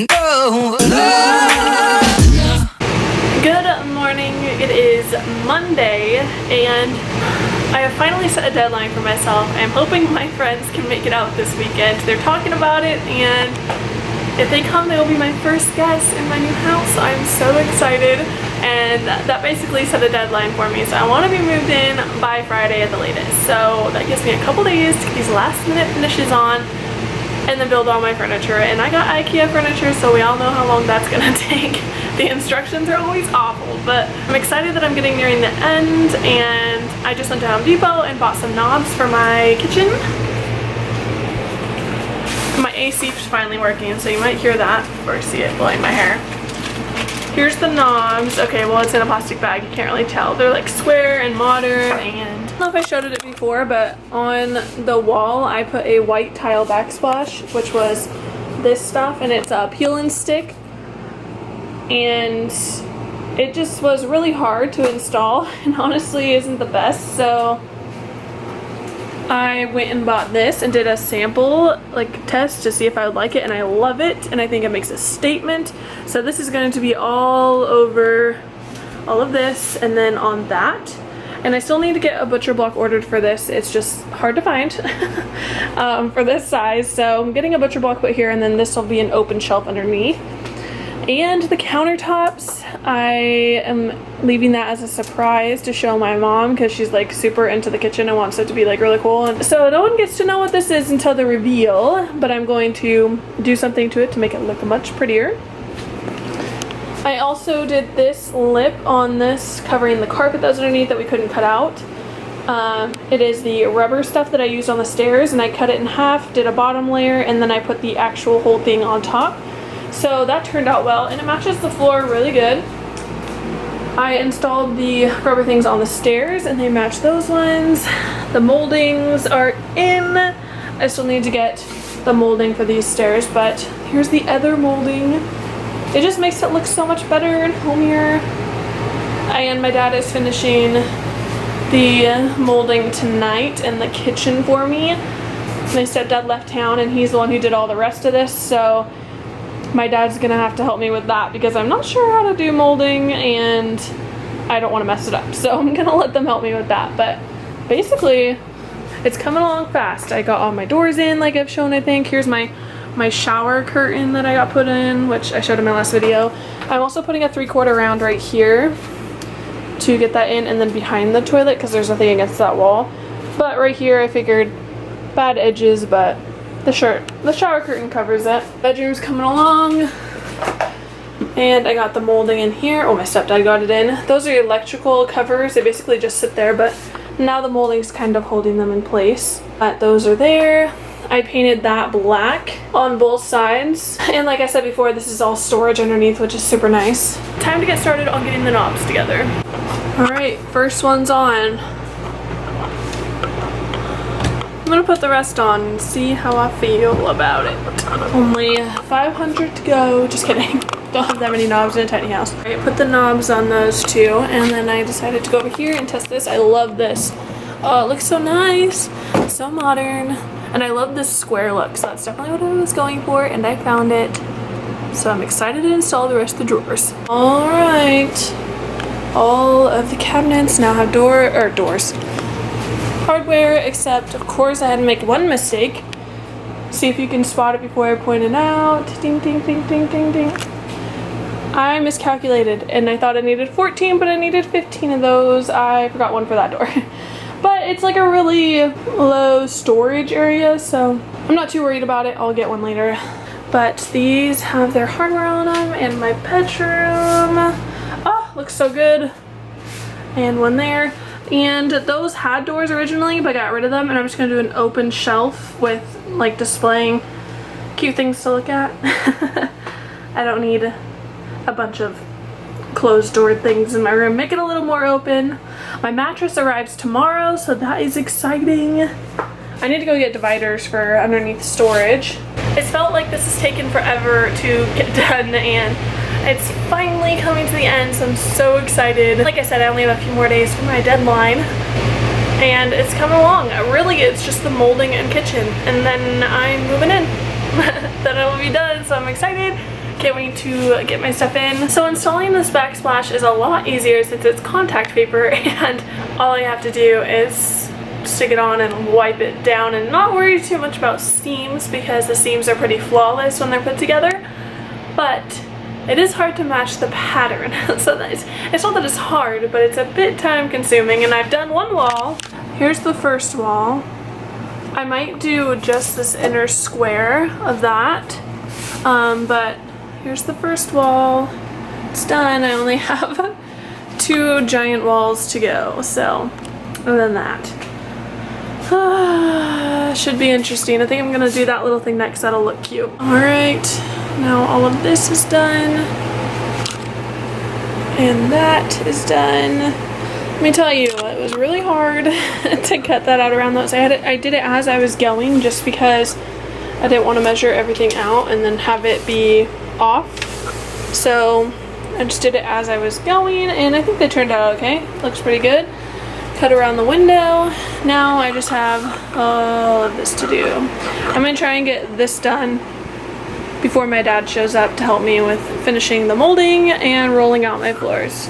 No. Good morning. It is Monday and I have finally set a deadline for myself. I'm hoping my friends can make it out this weekend. They're talking about it, and if they come, they will be my first guests in my new house. I'm so excited, and that basically set a deadline for me. So I want to be moved in by Friday at the latest. So that gives me a couple days to get these last minute finishes on and then build all my furniture. And I got IKEA furniture, so we all know how long that's gonna take. The instructions are always awful, but I'm excited that I'm getting nearing the end. And I just went to Home Depot and bought some knobs for my kitchen. My AC is finally working, so you might hear that or see it blowing my hair. Here's the knobs. Okay, well, it's in a plastic bag. You can't really tell. They're like square and modern, and I don't know if I showed it before, but on the wall I put a white tile backsplash, which was this stuff, and it's a peel and stick, and it just was really hard to install and honestly isn't the best. So I went and bought this and did a sample test to see if I would like it, and I love it, and I think it makes a statement. So this is going to be all over all of this and then on that. And I still need to get a butcher block ordered for this. It's just hard to find for this size. So I'm getting a butcher block put here, and then this will be an open shelf underneath. And the countertops, I am leaving that as a surprise to show my mom, because she's like super into the kitchen and wants it to be like really cool. And so no one gets to know what this is until the reveal, but I'm going to do something to it to make it look much prettier. I also did this lip on this covering the carpet that was underneath that we couldn't cut out. It is the rubber stuff that I used on the stairs, and I cut it in half, did a bottom layer, and then I put the actual whole thing on top. So that turned out well, and it matches the floor really good. I installed the rubber things on the stairs, and they match those ones. The moldings are in. I still need to get the molding for these stairs, but here's the other molding. It just makes it look so much better and homier. And my dad is finishing the molding tonight in the kitchen for me. My stepdad left town, and he's the one who did all the rest of this, so my dad's gonna have to help me with that because I'm not sure how to do molding and I don't want to mess it up. So I'm gonna let them help me with that. But basically, it's coming along fast. I got all my doors in like I've shown, I think. Here's my shower curtain that I got put in, which I showed in my last video. I'm also putting a 3/4 round right here to get that in, and then behind the toilet because there's nothing against that wall. But right here I figured bad edges, but the shower curtain covers it. Bedroom's coming along, and I got the molding in here. Oh, my stepdad got it in. Those are electrical covers. They basically just sit there, but now the molding's kind of holding them in place. But those are there. I painted that black on both sides, and like I said before, this is all storage underneath, which is super nice. Time to get started on getting the knobs together. Alright, first one's on. I'm gonna put the rest on and see how I feel about it. Only 500 to go. Just kidding. Don't have that many knobs in a tiny house. Alright, put the knobs on those two, and then I decided to go over here and test this. I love this. Oh, it looks so nice. So modern. And I love this square look, so that's definitely what I was going for, and I found it. So I'm excited to install the rest of the drawers. Alright. All of the cabinets now have doors. Hardware, except of course I had to make one mistake. See if you can spot it before I point it out. Ding, ding, ding, ding, ding, ding. I miscalculated, and I thought I needed 14, but I needed 15 of those. I forgot one for that door. But it's like a really low storage area, so I'm not too worried about it. I'll get one later. But these have their hardware on them, and my bedroom. Oh, looks so good. And one there. And those had doors originally, but I got rid of them, and I'm just gonna do an open shelf with like displaying cute things to look at. I don't need a bunch of closed door things in my room. Make it a little more open. My mattress arrives tomorrow, so that is exciting. I need to go get dividers for underneath storage. It's felt like this has taken forever to get done, and it's finally coming to the end, so I'm so excited. Like I said, I only have a few more days for my deadline, and it's coming along. Really, it's just the molding and kitchen, and then I'm moving in. Then it will be done, so I'm excited. Can't wait to get my stuff in. So installing this backsplash is a lot easier since it's contact paper and all I have to do is stick it on and wipe it down and not worry too much about seams because the seams are pretty flawless when they're put together. But it is hard to match the pattern. So it's not that it's hard, but it's a bit time consuming, and I've done one wall. Here's the first wall. I might do just this inner square of that, but here's the first wall. It's done. I only have 2 giant walls to go, so other than that, should be interesting. I think I'm gonna do that little thing next. That'll look cute. All right, now all of this is done, and that is done. Let me tell you, it was really hard to cut that out around those. I did it as I was going just because I didn't want to measure everything out and then have it be off. So I just did it as I was going, and I think they turned out okay. Looks pretty good. Cut around the window. Now I just have all of this to do. I'm gonna try and get this done before my dad shows up to help me with finishing the molding and rolling out my floors.